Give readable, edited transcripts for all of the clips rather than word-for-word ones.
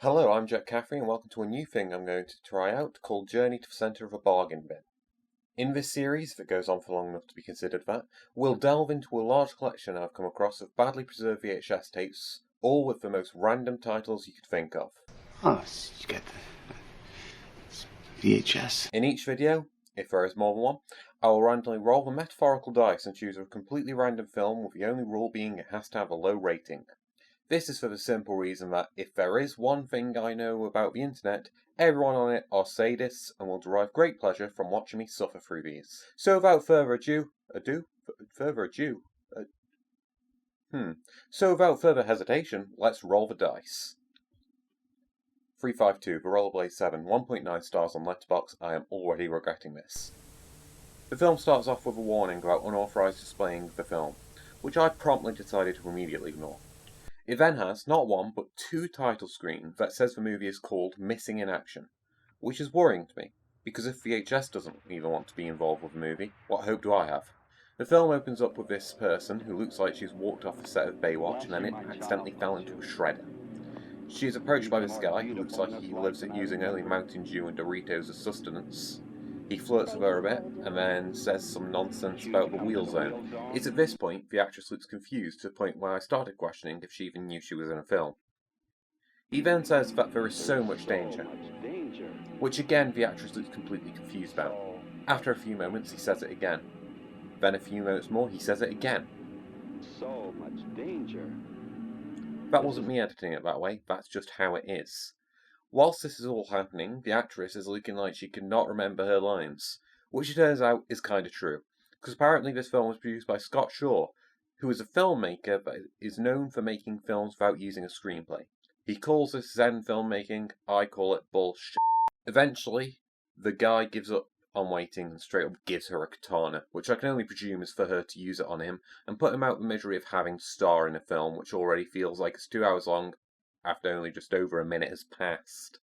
Hello, I'm Caffrey and welcome to a new thing I'm going to try out called Journey to the Centre of a Bargain Bin. In this series, if it goes on for long enough to be considered that, we'll delve into a large collection I've come across of badly preserved VHS tapes, all with the most random titles you could think of. Oh, you got the VHS. In each video, if there is more than one, I will randomly roll the metaphorical dice and choose a completely random film with the only rule being it has to have a low rating. This is for the simple reason that if there is one thing I know about the internet, everyone on it are sadists and will derive great pleasure from watching me suffer through these. So without further ado, So without further hesitation, let's roll the dice. 352, the Rollerblade 7, 1.9 stars on Letterboxd. I am already regretting this. The film starts off with a warning about unauthorized displaying the film, which I promptly decided to immediately ignore. It then has not one, but two title screens that says the movie is called Missing in Action, which is worrying to me, because if VHS doesn't even want to be involved with the movie, what hope do I have? The film opens up with this person who looks like she's walked off the set of Baywatch and then it accidentally fell into a shredder. She is approached by this guy who looks like he lives at using only Mountain Dew and Doritos as sustenance. He flirts with her a bit, and then says some nonsense about the wheel zone. It's at this point the actress looks confused to the point where I started questioning if she even knew she was in a film. He then says that there is so much danger, which again the actress looks completely confused about. After a few moments he says it again. Then a few moments more he says it again. So much danger. That wasn't me editing it that way, that's just how it is. Whilst this is all happening, the actress is looking like she cannot remember her lines, which it turns out is kinda true, because apparently this film was produced by Scott Shaw, who is a filmmaker that is known for making films without using a screenplay. He calls this Zen filmmaking, I call it bullshit. Eventually, the guy gives up on waiting and straight up gives her a katana, which I can only presume is for her to use it on him, and put him out the misery of having to star in a film which already feels like it's 2 hours long, after only just over a minute has passed.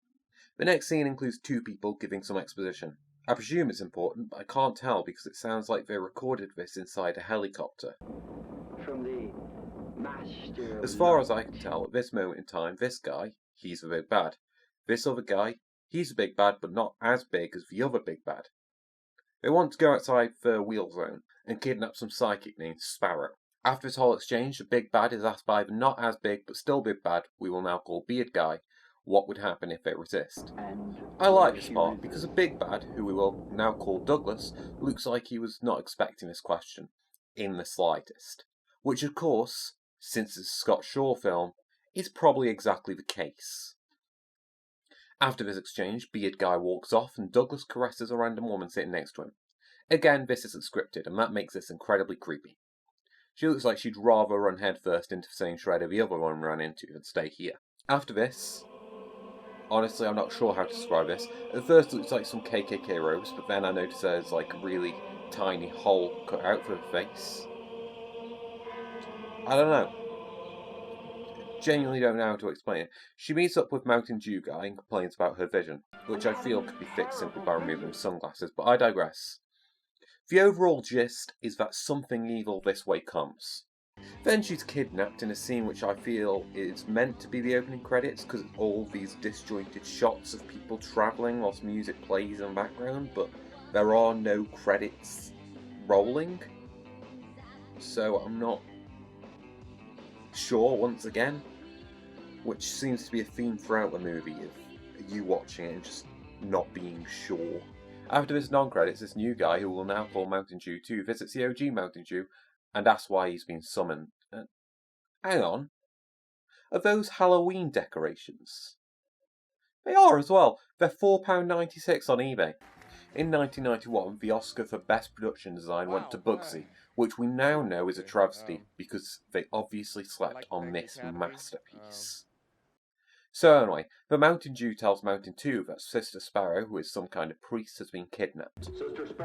The next scene includes two people giving some exposition. I presume it's important, but I can't tell because it sounds like they recorded this inside a helicopter. From the master. As far as I can tell, at this moment in time, this guy, he's the big bad. This other guy, he's the big bad, but not as big as the other big bad. They want to go outside the wheel zone and kidnap some psychic named Sparrow. After this whole exchange, the big bad is asked by the not as big but still big bad, we will now call Beard Guy, what would happen if they resist. I like this part because the big bad, who we will now call Douglas, looks like he was not expecting this question, in the slightest. Which of course, since it's a Scott Shaw film, is probably exactly the case. After this exchange, Beard Guy walks off and Douglas caresses a random woman sitting next to him. Again, this isn't scripted and that makes this incredibly creepy. She looks like she'd rather run headfirst into the same shredder the other one ran into than stay here. After this, honestly I'm not sure how to describe this. At first it looks like some KKK robes, but then I notice there's like a really tiny hole cut out for her face. I don't know. Genuinely don't know how to explain it. She meets up with Mountain Dew Guy and complains about her vision, which I feel could be fixed simply by removing sunglasses, but I digress. The overall gist is that something evil this way comes. Then she's kidnapped in a scene which I feel is meant to be the opening credits because it's all these disjointed shots of people travelling whilst music plays in the background, but there are no credits rolling. So I'm not sure once again, which seems to be a theme throughout the movie of you watching it and just not being sure. After this non-credits, this new guy, who will now call Mountain Dew 2, visits the OG Mountain Dew and asks why he's been summoned. Hang on. Are those Halloween decorations? They are as well. They're £4.96 on eBay. In 1991, the Oscar for Best Production Design went to Bugsy, which we now know is a travesty because they obviously slept on this masterpiece. So anyway, the Mountain Dew tells Mountain 2 that Sister Sparrow, who is some kind of priest, has been kidnapped.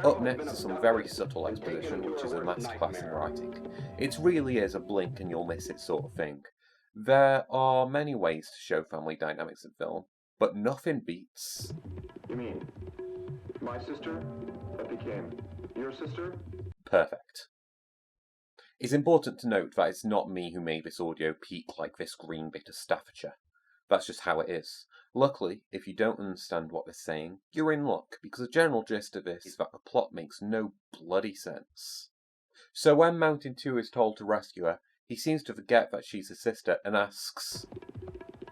Up next is some very subtle exposition, which is a masterclass in writing. It really is a blink and you'll miss it sort of thing. There are many ways to show family dynamics in film, but nothing beats... You mean, my sister that became your sister? Perfect. It's important to note that it's not me who made this audio peak like this green bit of Staffordshire. That's just how it is. Luckily, if you don't understand what they're saying, you're in luck, because the general gist of this is that the plot makes no bloody sense. So when Mountain 2 is told to rescue her, he seems to forget that she's his sister and asks,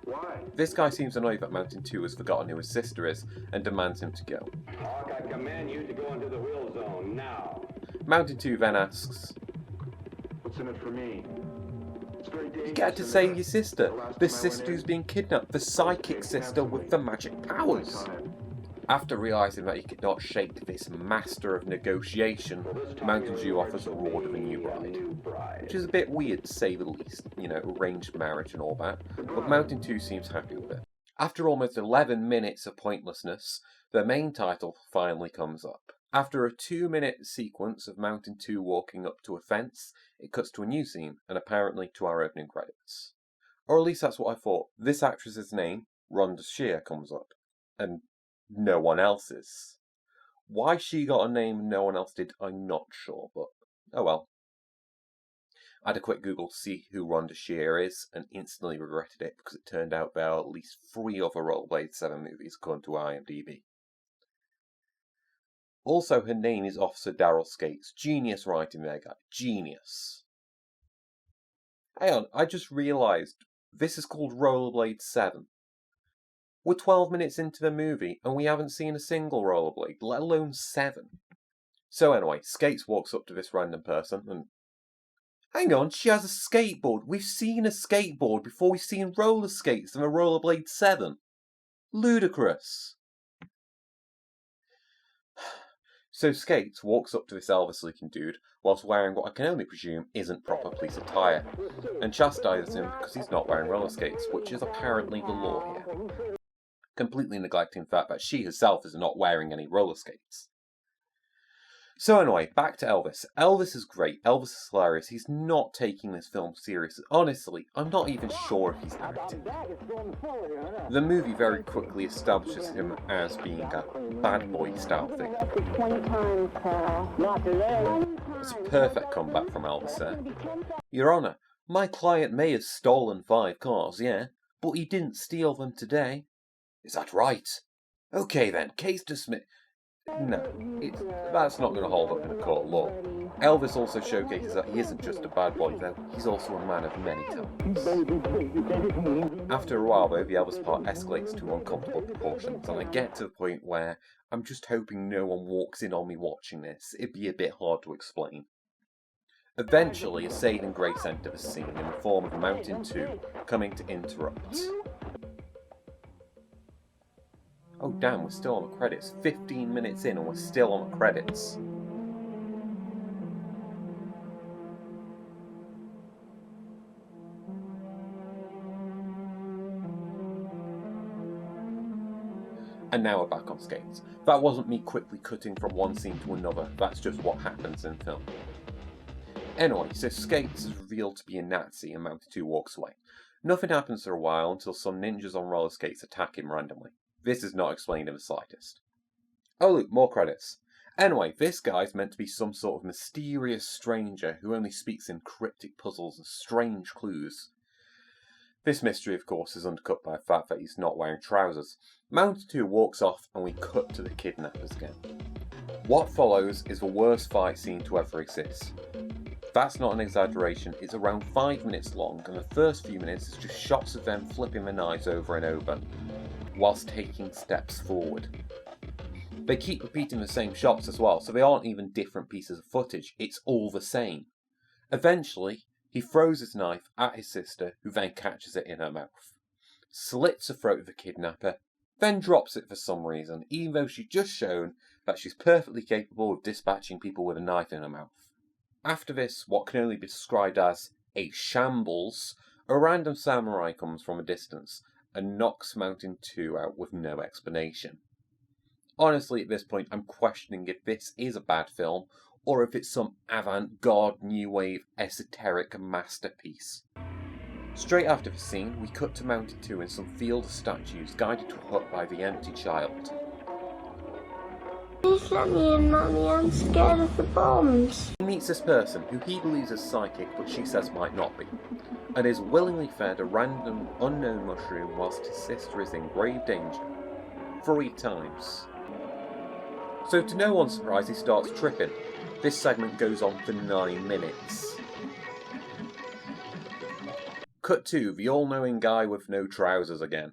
Why? This guy seems annoyed that Mountain 2 has forgotten who his sister is and demands him to go. Hawk, I command you to go into the wheel zone now. Mountain 2 then asks, What's in it for me? It's very dangerous. You get to save your sister, the sister who's being kidnapped, the psychic sister with the magic powers. After realising that he could not shake this master of negotiation, Mountain Dew offers a reward of a new bride. Which is a bit weird to say the least, arranged marriage and all that, but Mountain Dew seems happy with it. After almost 11 minutes of pointlessness, the main title finally comes up. After a 2-minute sequence of Mountain Dew walking up to a fence, it cuts to a new scene, and apparently to our opening credits. Or at least that's what I thought. This actress's name, Rhonda Shear, comes up, and no one else's. Why she got a name and no one else did, I'm not sure, but oh well. I had a quick Google to see who Rhonda Shear is, and instantly regretted it because it turned out there are at least 3 other Rollerblade 7 movies according to IMDb. Also, her name is Officer Daryl Skates. Genius writing there, guy. Genius. Hang on, I just realised this is called Rollerblade 7. We're 12 minutes into the movie, and we haven't seen a single rollerblade, let alone 7. So anyway, Skates walks up to this random person, and hang on, she has a skateboard. We've seen a skateboard before we've seen roller skates in a Rollerblade 7. Ludicrous. So Skates walks up to this Elvis-looking dude, whilst wearing what I can only presume isn't proper police attire, and chastises him because he's not wearing roller skates, which is apparently the law here. Completely neglecting the fact that she herself is not wearing any roller skates. So anyway, back to Elvis. Elvis is great. Elvis is hilarious. He's not taking this film seriously. Honestly, I'm not even sure if he's acting. The movie very quickly establishes him as being a bad boy style thing. It's a perfect comeback from Elvis there. Your Honour, my client may have stolen 5 cars, yeah, but he didn't steal them today. Is that right? Okay then, case dismissed. No, that's not going to hold up in a court of law. Elvis also showcases that he isn't just a bad boy though, he's also a man of many talents. After a while though, the Elvis part escalates to uncomfortable proportions, and I get to the point where I'm just hoping no one walks in on me watching this. It'd be a bit hard to explain. Eventually, a saving grace enters the scene in the form of Mountain 2 coming to interrupt. Oh damn, we're still on the credits. 15 minutes in and we're still on the credits. And now we're back on Skates. That wasn't me quickly cutting from one scene to another, that's just what happens in film. Anyway, so Skates is revealed to be a Nazi and Mountain 2 walks away. Nothing happens for a while until some ninjas on roller skates attack him randomly. This is not explained in the slightest. Oh look, more credits. Anyway, this guy's meant to be some sort of mysterious stranger who only speaks in cryptic puzzles and strange clues. This mystery, of course, is undercut by the fact that he's not wearing trousers. Mountain 2 walks off and we cut to the kidnappers again. What follows is the worst fight scene to ever exist. That's not an exaggeration, it's around 5 minutes long, and the first few minutes is just shots of them flipping their knives over and over, whilst taking steps forward. They keep repeating the same shots as well, so they aren't even different pieces of footage, it's all the same. Eventually, he throws his knife at his sister, who then catches it in her mouth, slits the throat of the kidnapper, then drops it for some reason, even though she's just shown that she's perfectly capable of dispatching people with a knife in her mouth. After this, what can only be described as a shambles, a random samurai comes from a distance and knocks Mountain 2 out with no explanation. Honestly, at this point, I'm questioning if this is a bad film, or if it's some avant-garde, new wave, esoteric masterpiece. Straight after the scene, we cut to Mountain 2 in some field of statues guided to a hut by the empty child. Please let me in, Mummy, I'm scared of the bombs. He meets this person, who he believes is psychic, but she says might not be. and is willingly fed a random unknown mushroom whilst his sister is in grave danger. 3 times. So to no one's surprise, he starts tripping. This segment goes on for 9 minutes. Cut to the all-knowing guy with no trousers again.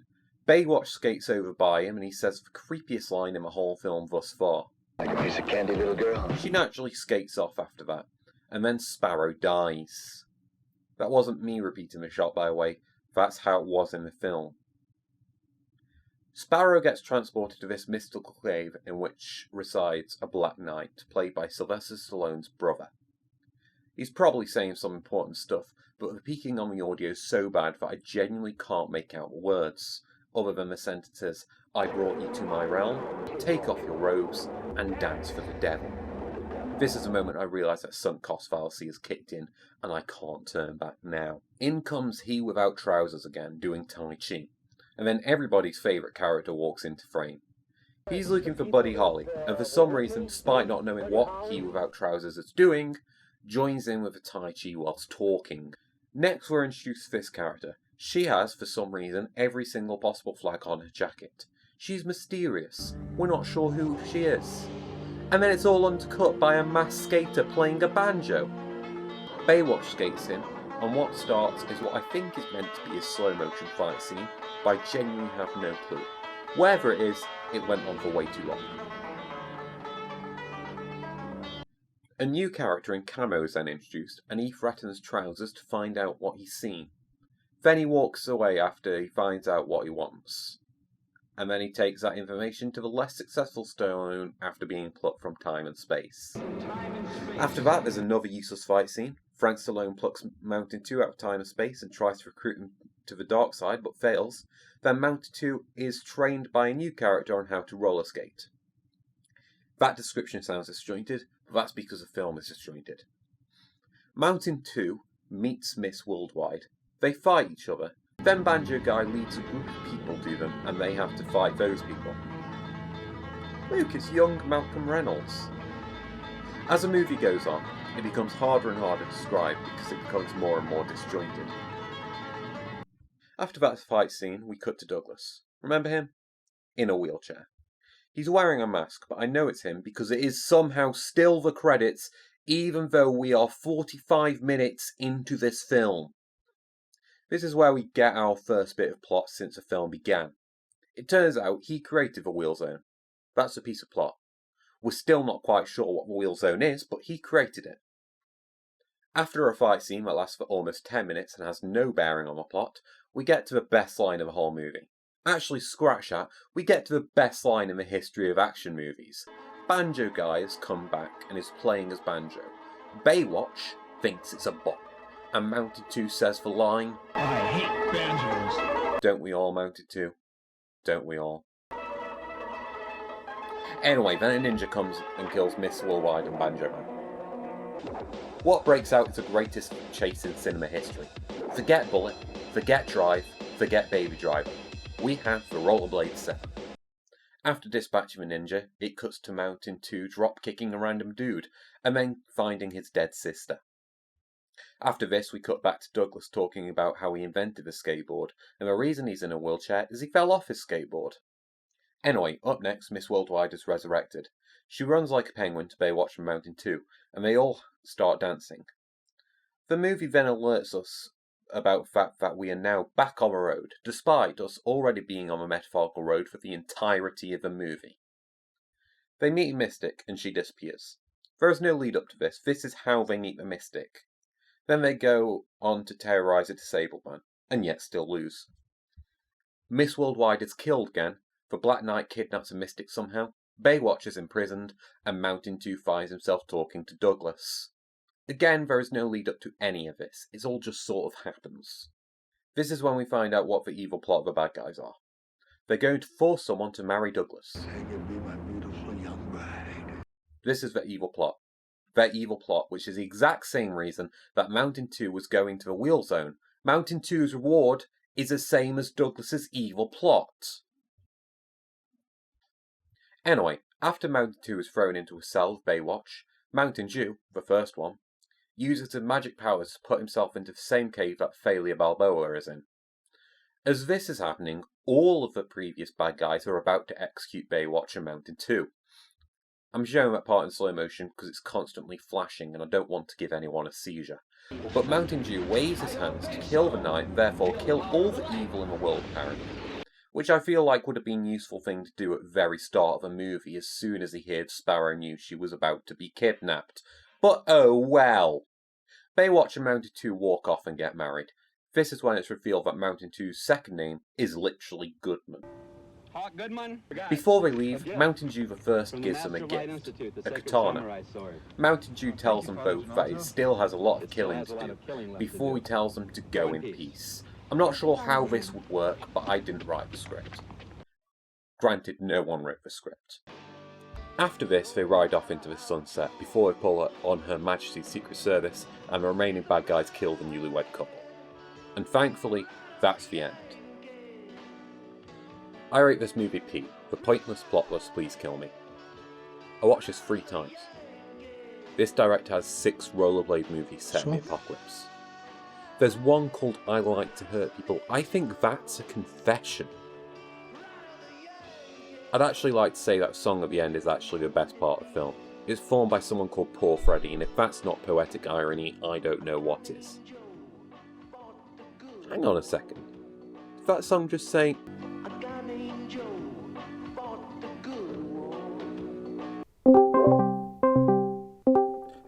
Baywatch skates over by him and he says the creepiest line in the whole film thus far. Like a piece of candy, little girl. She naturally skates off after that, and then Sparrow dies. That wasn't me repeating the shot, by the way, that's how it was in the film. Sparrow gets transported to this mystical cave in which resides a Black Knight, played by Sylvester Stallone's brother. He's probably saying some important stuff, but the peaking on the audio is so bad that I genuinely can't make out the words, other than the sentences, "I brought you to my realm, take off your robes, and dance for the devil." This is the moment I realise that sunk cost fallacy has kicked in, and I can't turn back now. In comes he without trousers again, doing Tai Chi, and then everybody's favourite character walks into frame. He's looking for Buddy Holly, and for some reason, despite not knowing what he without trousers is doing, joins in with the Tai Chi whilst talking. Next we're introduced to this character. She has, for some reason, every single possible flag on her jacket. She's mysterious. We're not sure who she is. And then it's all undercut by a masked skater playing a banjo. Baywatch skates in, and what starts is what I think is meant to be a slow motion fight scene, but I genuinely have no clue. Wherever it is, it went on for way too long. A new character in camo is then introduced, and he threatens Trousers to find out what he's seen. Then he walks away after he finds out what he wants. And then he takes that information to the less successful Stallone after being plucked from time and space. After that, there's another useless fight scene. Frank Stallone plucks Mountain 2 out of time and space and tries to recruit him to the dark side, but fails. Then Mountain 2 is trained by a new character on how to roller skate. That description sounds disjointed, but that's because the film is disjointed. Mountain 2 meets Miss Worldwide. They fight each other. Then Banjo Guy leads a group of people to them, and they have to fight those people. Look, it's young Malcolm Reynolds. As the movie goes on, it becomes harder and harder to describe because it becomes more and more disjointed. After that fight scene, we cut to Douglas. Remember him? In a wheelchair. He's wearing a mask, but I know it's him because it is somehow still the credits, even though we are 45 minutes into this film. This is where we get our first bit of plot since the film began. It turns out he created the Wheel Zone. That's a piece of plot. We're still not quite sure what the Wheel Zone is, but he created it. After a fight scene that lasts for almost 10 minutes and has no bearing on the plot, we get to the best line of the whole movie. Actually, scratch that, we get to the best line in the history of action movies. Banjo Guy has come back and is playing as Banjo. Baywatch thinks it's a bot. And Mounted 2 says the line, "I hate banjos." Don't we all, Mounted 2? Don't we all? Anyway, then a ninja comes and kills Miss Worldwide and Banjo Man. What breaks out is the greatest chase in cinema history. Forget Bullet, forget Drive, forget Baby Driver. We have the Rollerblade 7. After dispatching the ninja, it cuts to Mountain 2 drop-kicking a random dude, and then finding his dead sister. After this, we cut back to Douglas talking about how he invented the skateboard, and the reason he's in a wheelchair is he fell off his skateboard. Anyway, up next, Miss Worldwide is resurrected. She runs like a penguin to Baywatch from Mountain 2, and they all start dancing. The movie then alerts us about the fact that we are now back on the road, despite us already being on the metaphorical road for the entirety of the movie. They meet Mystic, and she disappears. There is no lead up to this. This is how they meet the Mystic. Then they go on to terrorise a disabled man, and yet still lose. Miss Worldwide is killed again, the Black Knight kidnaps a Mystic somehow, Baywatch is imprisoned, and Mountain 2 finds himself talking to Douglas. Again, there is no lead up to any of this, it all just sort of happens. This is when we find out what the evil plot of the bad guys are. They're going to force someone to marry Douglas. Say you'll be my beautiful young bride. This is their evil plot. Their evil plot, which is the exact same reason that Mountain 2 was going to the Wheel Zone. Mountain 2's reward is the same as Douglas's evil plot. Anyway, after Mountain 2 is thrown into a cell with Baywatch, Mountain Dew, the first one, uses his magic powers to put himself into the same cave that Thalia Balboa is in. As this is happening, all of the previous bad guys are about to execute Baywatch and Mountain 2. I'm showing that part in slow motion because it's constantly flashing and I don't want to give anyone a seizure. But Mountain Dew waves his hands to kill the knight and therefore kill all the evil in the world apparently. Which I feel like would have been a useful thing to do at the very start of the movie as soon as he heard Sparrow knew she was about to be kidnapped. But oh well! Baywatch and Mountain 2 walk off and get married. This is when it's revealed that Mountain 2's second name is literally Goodman. Hawk Goodman. Before they leave, Mountain Dew the first gives them a gift, a katana. Mountain Dew tells them both that it still has a lot of killing to do, before he tells them to go in peace. I'm not sure how this would work, but I didn't write the script. Granted, no one wrote the script. After this, they ride off into the sunset before they pull on Her Majesty's Secret Service and the remaining bad guys kill the newlywed couple. And thankfully, that's the end. I rate this movie P, for pointless, plotless, please kill me. I watched this 3 times. This director has 6 Rollerblade movies set in the apocalypse. There's one called I Like to Hurt People. I think that's a confession. I'd actually like to say that song at the end is actually the best part of the film. It's formed by someone called Poor Freddy, and if that's not poetic irony, I don't know what is. Hang on a second. Did that song just say...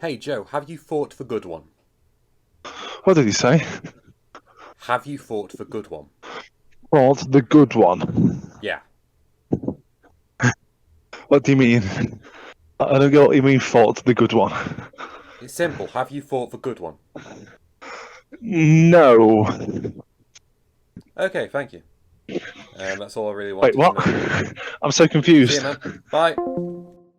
Hey Joe, have you fought the good one? What did he say? Have you fought the good one? Fought the good one? Yeah. What do you mean? I don't get what you mean, fought the good one. It's simple. Have you fought the good one? No. Okay, thank you. That's all I really wanted Wait, what? to know. I'm so confused. See you, man. Bye.